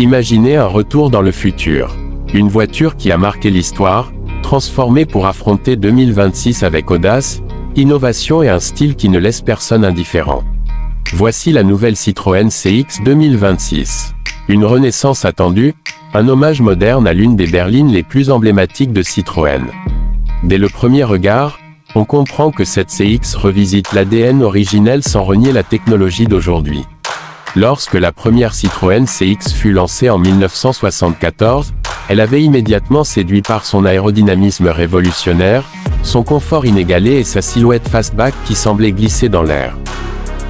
Imaginez un retour dans le futur. Une voiture qui a marqué l'histoire, transformée pour affronter 2026 avec audace, innovation et un style qui ne laisse personne indifférent. Voici la nouvelle Citroën CX 2026. Une renaissance attendue, un hommage moderne à l'une des berlines les plus emblématiques de Citroën. Dès le premier regard, on comprend que cette CX revisite l'ADN originel sans renier la technologie d'aujourd'hui. Lorsque la première Citroën CX fut lancée en 1974, elle avait immédiatement séduit par son aérodynamisme révolutionnaire, son confort inégalé et sa silhouette fastback qui semblait glisser dans l'air.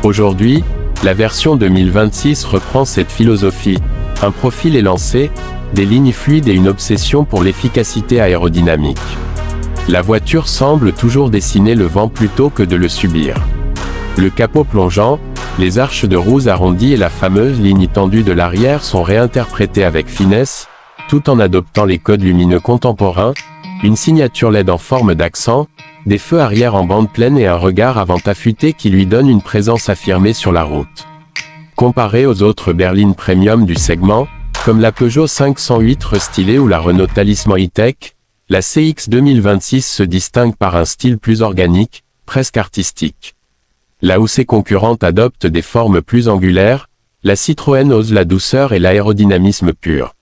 Aujourd'hui, la version 2026 reprend cette philosophie, un profil élancé, des lignes fluides et une obsession pour l'efficacité aérodynamique. La voiture semble toujours dessiner le vent plutôt que de le subir. Le capot plongeant, les arches de roues arrondies et la fameuse ligne tendue de l'arrière sont réinterprétées avec finesse, tout en adoptant les codes lumineux contemporains, une signature LED en forme d'accent, des feux arrière en bande pleine et un regard avant affûté qui lui donne une présence affirmée sur la route. Comparée aux autres berlines premium du segment, comme la Peugeot 508 restylée ou la Renault Talisman E-Tech, la CX 2026 se distingue par un style plus organique, presque artistique. Là où ses concurrentes adoptent des formes plus angulaires, la Citroën ose la douceur et l'aérodynamisme pur.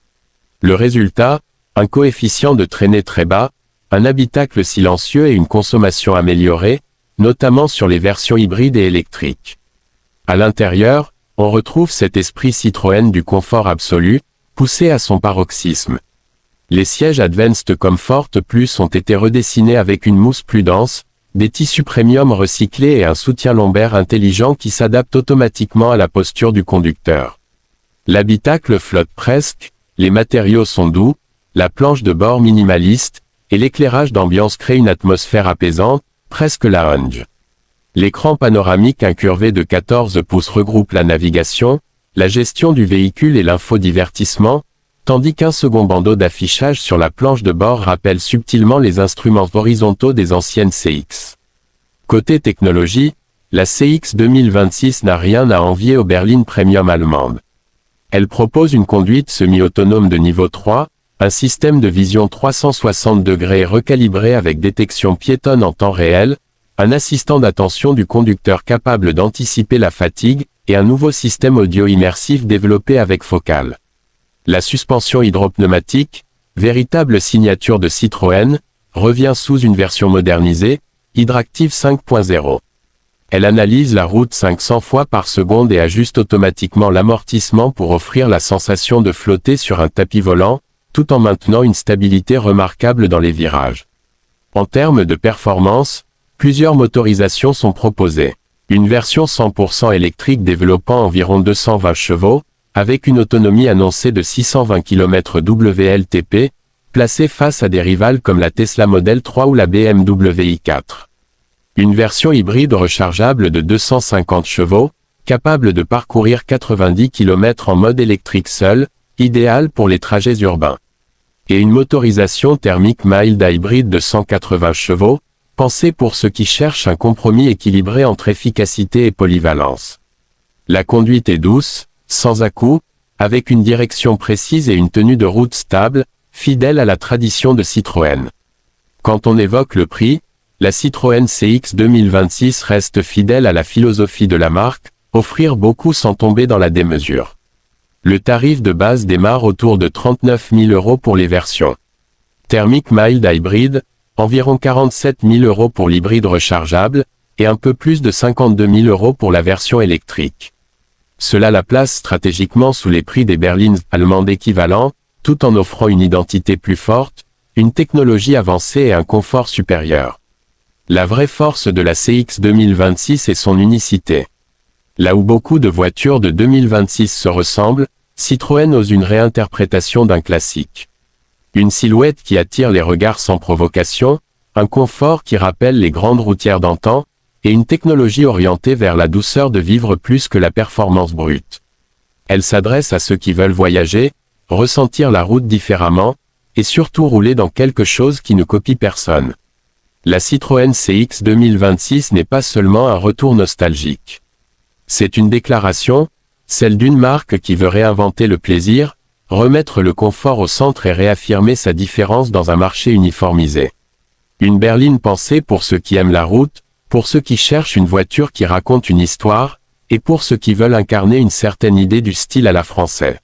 Le résultat, un coefficient de traînée très bas, un habitacle silencieux et une consommation améliorée, notamment sur les versions hybrides et électriques. À l'intérieur, on retrouve cet esprit Citroën du confort absolu, poussé à son paroxysme. Les sièges Advanced Comfort Plus ont été redessinés avec une mousse plus dense, des tissus premium recyclés et un soutien lombaire intelligent qui s'adapte automatiquement à la posture du conducteur. L'habitacle flotte presque, les matériaux sont doux, la planche de bord minimaliste, et l'éclairage d'ambiance crée une atmosphère apaisante, presque lounge. L'écran panoramique incurvé de 14 pouces regroupe la navigation, la gestion du véhicule et l'infodivertissement, tandis qu'un second bandeau d'affichage sur la planche de bord rappelle subtilement les instruments horizontaux des anciennes CX. Côté technologie, la CX 2026 n'a rien à envier aux berlines premium allemandes. Elle propose une conduite semi-autonome de niveau 3, un système de vision 360 degrés recalibré avec détection piétonne en temps réel, un assistant d'attention du conducteur capable d'anticiper la fatigue, et un nouveau système audio immersif développé avec Focal. La suspension hydropneumatique, véritable signature de Citroën, revient sous une version modernisée, Hydractive 5.0. Elle analyse la route 500 fois par seconde et ajuste automatiquement l'amortissement pour offrir la sensation de flotter sur un tapis volant, tout en maintenant une stabilité remarquable dans les virages. En termes de performance, plusieurs motorisations sont proposées. Une version 100% électrique développant environ 220 chevaux, avec une autonomie annoncée de 620 km WLTP, placée face à des rivales comme la Tesla Model 3 ou la BMW i4. Une version hybride rechargeable de 250 chevaux, capable de parcourir 90 km en mode électrique seul, idéal pour les trajets urbains. Et une motorisation thermique mild hybride de 180 chevaux, pensée pour ceux qui cherchent un compromis équilibré entre efficacité et polyvalence. La conduite est douce, sans à-coups, avec une direction précise et une tenue de route stable, fidèle à la tradition de Citroën. Quand on évoque le prix, la Citroën CX 2026 reste fidèle à la philosophie de la marque, offrir beaucoup sans tomber dans la démesure. Le tarif de base démarre autour de 39 000 € pour les versions thermique mild hybride, environ 47 000 € pour l'hybride rechargeable, et un peu plus de 52 000 € pour la version électrique. Cela la place stratégiquement sous les prix des berlines allemandes équivalents, tout en offrant une identité plus forte, une technologie avancée et un confort supérieur. La vraie force de la CX 2026 est son unicité. Là où beaucoup de voitures de 2026 se ressemblent, Citroën ose une réinterprétation d'un classique. Une silhouette qui attire les regards sans provocation, un confort qui rappelle les grandes routières d'antan, et une technologie orientée vers la douceur de vivre plus que la performance brute. Elle s'adresse à ceux qui veulent voyager, ressentir la route différemment, et surtout rouler dans quelque chose qui ne copie personne. La Citroën CX 2026 n'est pas seulement un retour nostalgique. C'est une déclaration, celle d'une marque qui veut réinventer le plaisir, remettre le confort au centre et réaffirmer sa différence dans un marché uniformisé. Une berline pensée pour ceux qui aiment la route, pour ceux qui cherchent une voiture qui raconte une histoire, et pour ceux qui veulent incarner une certaine idée du style à la française.